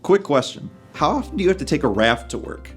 Quick question. How often do you have to take a raft to work?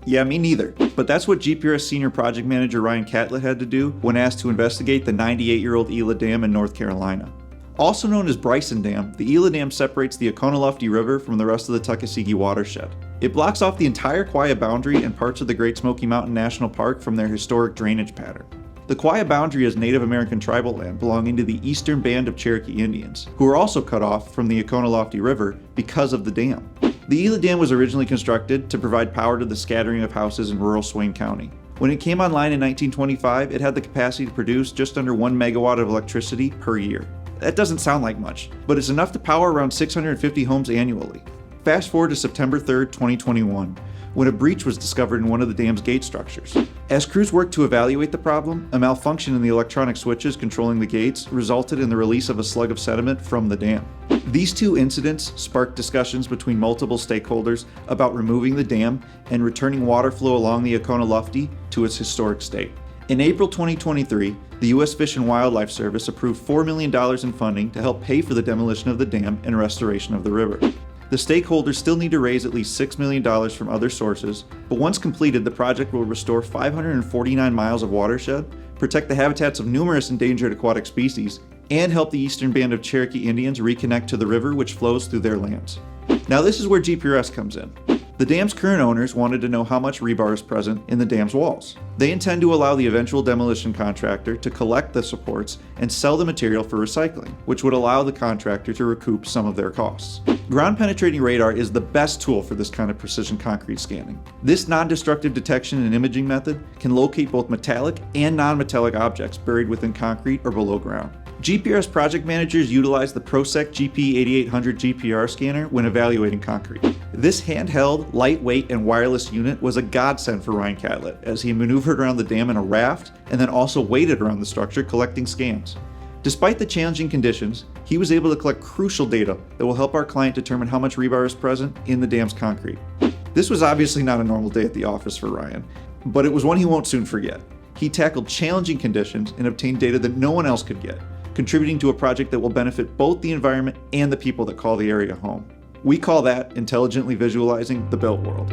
Yeah, me neither. But that's what GPRS Senior Project Manager Ryan Catlett had to do when asked to investigate the 98-year-old Gila Dam in North Carolina. Also known as Bryson Dam, the Gila Dam separates the Oconaluftee River from the rest of the Tuckasegee watershed. It blocks off the entire Quia boundary and parts of the Great Smoky Mountain National Park from their historic drainage pattern. The Quia boundary is Native American tribal land belonging to the eastern band of Cherokee Indians, who were also cut off from the Oconaluftee River because of the dam. The Gila Dam was originally constructed to provide power to the scattering of houses in rural Swain County. When it came online in 1925, it had the capacity to produce just under 1 megawatt of electricity per year. That doesn't sound like much, but it's enough to power around 650 homes annually. Fast forward to September 3rd, 2021, when a breach was discovered in one of the dam's gate structures. As crews worked to evaluate the problem, a malfunction in the electronic switches controlling the gates resulted in the release of a slug of sediment from the dam. These two incidents sparked discussions between multiple stakeholders about removing the dam and returning water flow along the Oconaluftee to its historic state. In April 2023, the U.S. Fish and Wildlife Service approved $4 million in funding to help pay for the demolition of the dam and restoration of the river. The stakeholders still need to raise at least $6 million from other sources, but once completed, the project will restore 549 miles of watershed, protect the habitats of numerous endangered aquatic species, and help the eastern band of Cherokee Indians reconnect to the river which flows through their lands. Now this is where GPRS comes in. The dam's current owners wanted to know how much rebar is present in the dam's walls. They intend to allow the eventual demolition contractor to collect the supports and sell the material for recycling, which would allow the contractor to recoup some of their costs. Ground penetrating radar is the best tool for this kind of precision concrete scanning. This non-destructive detection and imaging method can locate both metallic and non-metallic objects buried within concrete or below ground. GPRS project managers utilize the ProSec GP8800 GPR scanner when evaluating concrete. This handheld, lightweight, and wireless unit was a godsend for Ryan Catlett as he maneuvered around the dam in a raft and then also waited around the structure collecting scans. Despite the challenging conditions, he was able to collect crucial data that will help our client determine how much rebar is present in the dam's concrete. This was obviously not a normal day at the office for Ryan, but it was one he won't soon forget. He tackled challenging conditions and obtained data that no one else could get, contributing to a project that will benefit both the environment and the people that call the area home. We call that intelligently visualizing the built world.